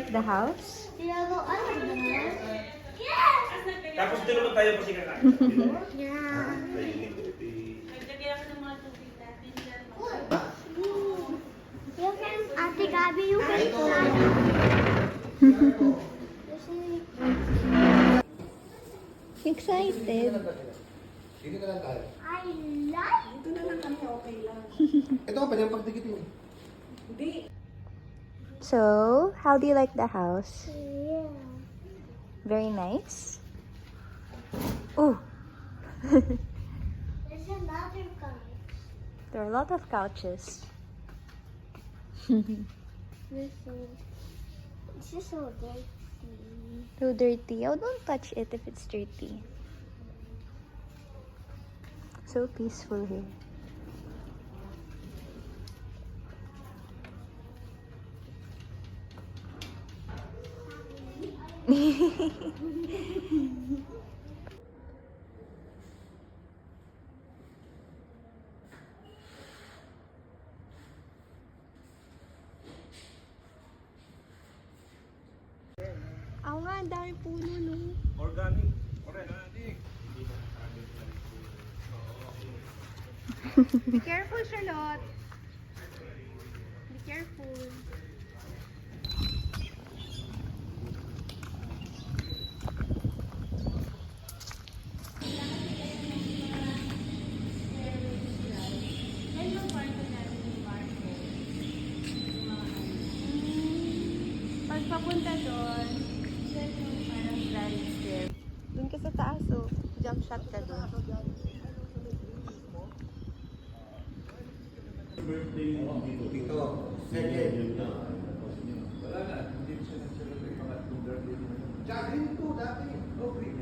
like the house? Yeah, well, I like the house. Tapos doon naman tayo kasi kakain. Yeah. Yung Ate Gabi, yung Excited. Dito na lang tayo. I like. Dito na lang kami, okay lang. Ito ka, pwede yung pagdikit mo. Hindi. So, how do you like the house? Yeah. Very nice? Oh, There's another guy. there are a lot of couches. This is. It's just so dirty. So dirty. Oh, don't touch it if it's dirty. So peaceful here. Ako nga, ang dami puno nung. Organic. Organic. Be careful, Charlotte. Be careful. Pag papunta doon, yan yung parang rally strip. Doon ka sa taas, oh. Jump shot ka doon. Dito. Second. Wala na. Hindi siya nag-celebrate pangatlong birthday niya. Tsaka green to dati. Oh, green.